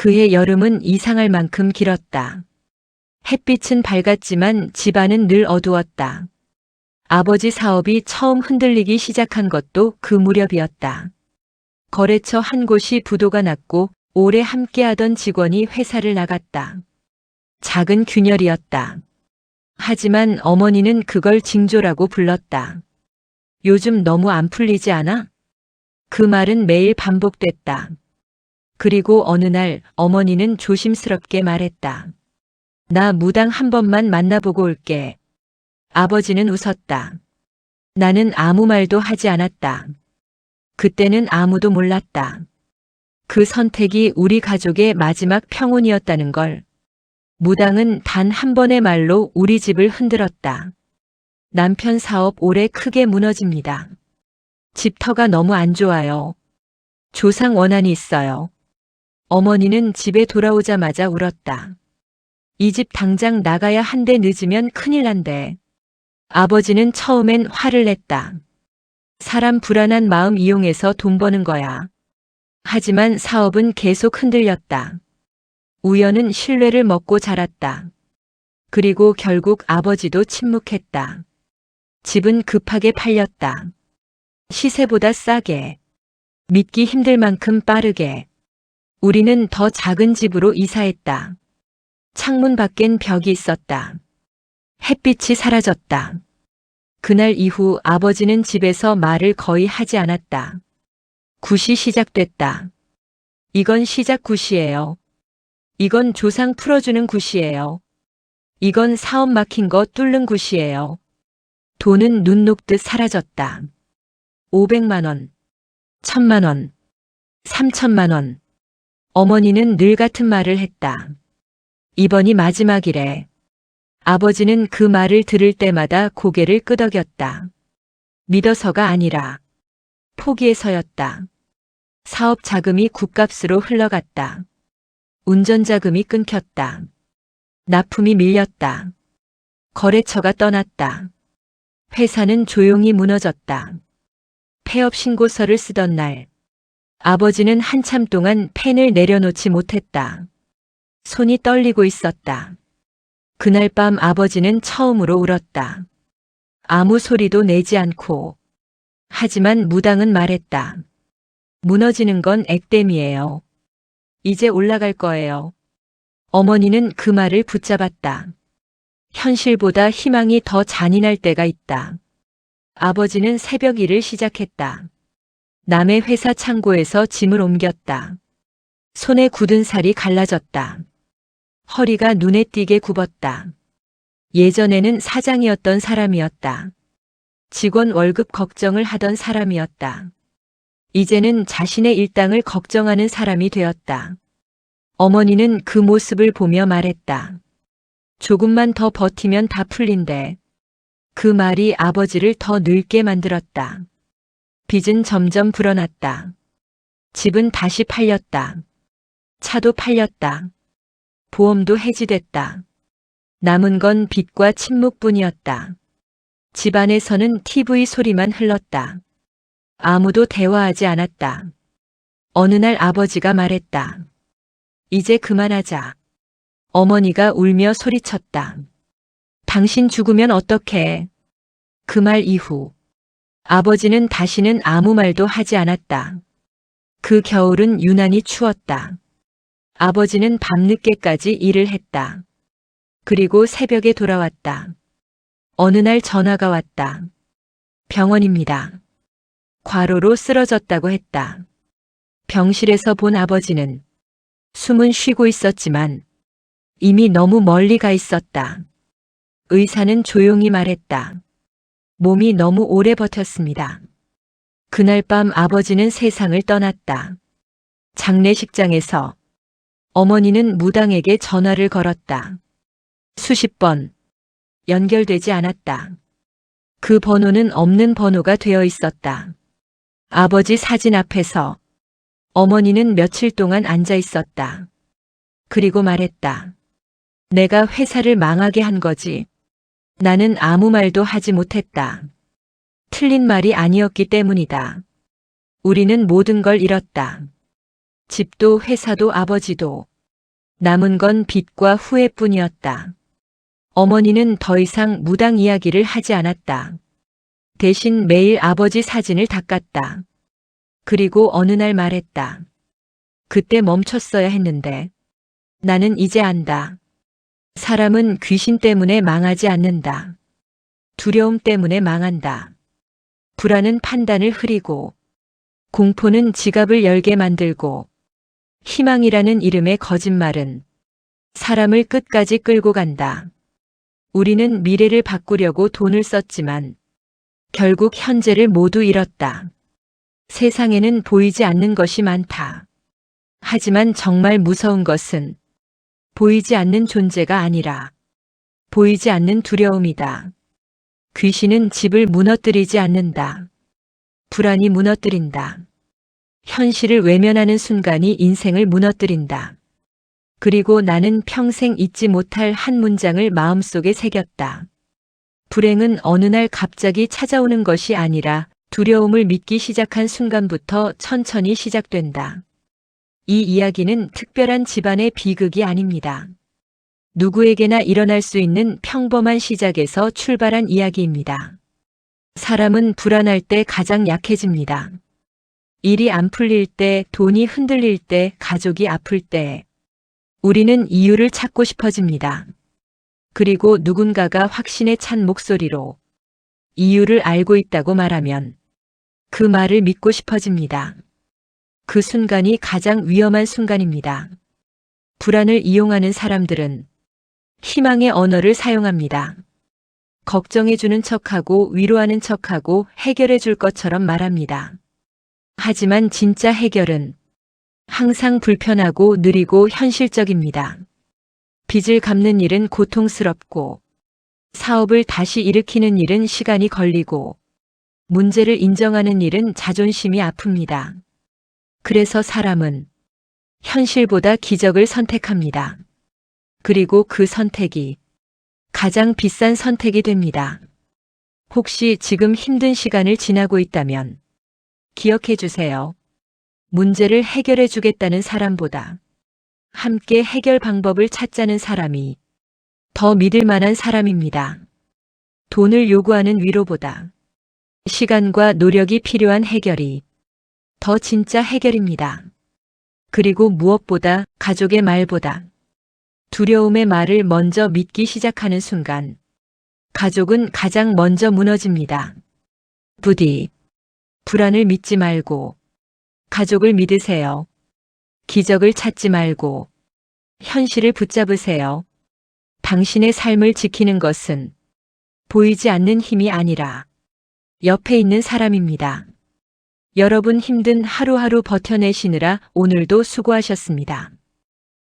그해 여름은 이상할 만큼 길었다. 햇빛은 밝았지만 집안은 늘 어두웠다. 아버지 사업이 처음 흔들리기 시작한 것도 그 무렵이었다. 거래처 한 곳이 부도가 났고 오래 함께하던 직원이 회사를 나갔다. 작은 균열이었다. 하지만 어머니는 그걸 징조라고 불렀다. 요즘 너무 안 풀리지 않아? 그 말은 매일 반복됐다. 그리고 어느 날 어머니는 조심스럽게 말했다. 나 무당 한 번만 만나보고 올게. 아버지는 웃었다. 나는 아무 말도 하지 않았다. 그때는 아무도 몰랐다. 그 선택이 우리 가족의 마지막 평온이었다는 걸. 무당은 단 한 번의 말로 우리 집을 흔들었다. 남편 사업 올해 크게 무너집니다. 집터가 너무 안 좋아요. 조상 원한이 있어요. 어머니는 집에 돌아오자마자 울었다. 이 집 당장 나가야 한데 늦으면 큰일 난대. 아버지는 처음엔 화를 냈다. 사람 불안한 마음 이용해서 돈 버는 거야. 하지만 사업은 계속 흔들렸다. 우연은 신뢰를 먹고 자랐다. 그리고 결국 아버지도 침묵했다. 집은 급하게 팔렸다. 시세보다 싸게. 믿기 힘들 만큼 빠르게. 우리는 더 작은 집으로 이사했다. 창문 밖엔 벽이 있었다. 햇빛이 사라졌다. 그날 이후 아버지는 집에서 말을 거의 하지 않았다. 굿이 시작됐다. 이건 시작 굿이에요. 이건 조상 풀어주는 굿이에요. 이건 사업 막힌 거 뚫는 굿이에요. 돈은 눈 녹듯 사라졌다. 500만 원, 1000만 원, 3000만 원. 어머니는 늘 같은 말을 했다. 이번이 마지막이래. 아버지는 그 말을 들을 때마다 고개를 끄덕였다. 믿어서가 아니라 포기해서였다. 사업 자금이 굿값으로 흘러갔다. 운전자금이 끊겼다. 납품이 밀렸다. 거래처가 떠났다. 회사는 조용히 무너졌다. 폐업 신고서를 쓰던 날, 아버지는 한참 동안 펜을 내려놓지 못했다. 손이 떨리고 있었다. 그날 밤 아버지는 처음으로 울었다. 아무 소리도 내지 않고. 하지만 무당은 말했다. 무너지는 건 액땜이에요. 이제 올라갈 거예요. 어머니는 그 말을 붙잡았다. 현실보다 희망이 더 잔인할 때가 있다. 아버지는 새벽 일을 시작했다. 남의 회사 창고에서 짐을 옮겼다. 손에 굳은 살이 갈라졌다. 허리가 눈에 띄게 굽었다. 예전에는 사장이었던 사람이었다. 직원 월급 걱정을 하던 사람이었다. 이제는 자신의 일당을 걱정하는 사람이 되었다. 어머니는 그 모습을 보며 말했다. 조금만 더 버티면 다 풀린대. 그 말이 아버지를 더 늙게 만들었다. 빚은 점점 불어났다. 집은 다시 팔렸다. 차도 팔렸다. 보험도 해지됐다. 남은 건 빚과 침묵뿐이었다. 집안에서는 TV 소리만 흘렀다. 아무도 대화하지 않았다. 어느 날 아버지가 말했다. 이제 그만하자. 어머니가 울며 소리쳤다. 당신 죽으면 어떡해? 그 말 이후 아버지는 다시는 아무 말도 하지 않았다. 그 겨울은 유난히 추웠다. 아버지는 밤늦게까지 일을 했다. 그리고 새벽에 돌아왔다. 어느 날 전화가 왔다. 병원입니다. 과로로 쓰러졌다고 했다. 병실에서 본 아버지는 숨은 쉬고 있었지만 이미 너무 멀리 가 있었다. 의사는 조용히 말했다. 몸이 너무 오래 버텼습니다. 그날 밤 아버지는 세상을 떠났다. 장례식장에서 어머니는 무당에게 전화를 걸었다. 수십 번 연결되지 않았다. 그 번호는 없는 번호가 되어 있었다. 아버지 사진 앞에서 어머니는 며칠 동안 앉아 있었다. 그리고 말했다. 내가 회사를 망하게 한 거지. 나는 아무 말도 하지 못했다. 틀린 말이 아니었기 때문이다. 우리는 모든 걸 잃었다. 집도 회사도 아버지도. 남은 건 빚과 후회뿐이었다. 어머니는 더 이상 무당 이야기를 하지 않았다. 대신 매일 아버지 사진을 닦았다. 그리고 어느 날 말했다. 그때 멈췄어야 했는데. 나는 이제 안다. 사람은 귀신 때문에 망하지 않는다. 두려움 때문에 망한다. 불안은 판단을 흐리고, 공포는 지갑을 열게 만들고, 희망이라는 이름의 거짓말은 사람을 끝까지 끌고 간다. 우리는 미래를 바꾸려고 돈을 썼지만 결국 현재를 모두 잃었다. 세상에는 보이지 않는 것이 많다. 하지만 정말 무서운 것은 보이지 않는 존재가 아니라 보이지 않는 두려움이다. 귀신은 집을 무너뜨리지 않는다. 불안이 무너뜨린다. 현실을 외면하는 순간이 인생을 무너뜨린다. 그리고 나는 평생 잊지 못할 한 문장을 마음속에 새겼다. 불행은 어느 날 갑자기 찾아오는 것이 아니라 두려움을 믿기 시작한 순간부터 천천히 시작된다. 이 이야기는 특별한 집안의 비극이 아닙니다. 누구에게나 일어날 수 있는 평범한 시작에서 출발한 이야기입니다. 사람은 불안할 때 가장 약해집니다. 일이 안 풀릴 때, 돈이 흔들릴 때, 가족이 아플 때, 우리는 이유를 찾고 싶어집니다. 그리고 누군가가 확신에 찬 목소리로 이유를 알고 있다고 말하면 그 말을 믿고 싶어집니다. 그 순간이 가장 위험한 순간입니다. 불안을 이용하는 사람들은 희망의 언어를 사용합니다. 걱정해주는 척하고 위로하는 척하고 해결해 줄 것처럼 말합니다. 하지만 진짜 해결은 항상 불편하고 느리고 현실적입니다. 빚을 갚는 일은 고통스럽고, 사업을 다시 일으키는 일은 시간이 걸리고, 문제를 인정하는 일은 자존심이 아픕니다. 그래서 사람은 현실보다 기적을 선택합니다. 그리고 그 선택이 가장 비싼 선택이 됩니다. 혹시 지금 힘든 시간을 지나고 있다면 기억해 주세요. 문제를 해결해 주겠다는 사람보다 함께 해결 방법을 찾자는 사람이 더 믿을 만한 사람입니다. 돈을 요구하는 위로보다 시간과 노력이 필요한 해결이 더 진짜 해결입니다. 그리고 무엇보다 가족의 말보다 두려움의 말을 먼저 믿기 시작하는 순간 가족은 가장 먼저 무너집니다. 부디 불안을 믿지 말고 가족을 믿으세요. 기적을 찾지 말고 현실을 붙잡으세요. 당신의 삶을 지키는 것은 보이지 않는 힘이 아니라 옆에 있는 사람입니다. 여러분 힘든 하루하루 버텨내시느라 오늘도 수고하셨습니다.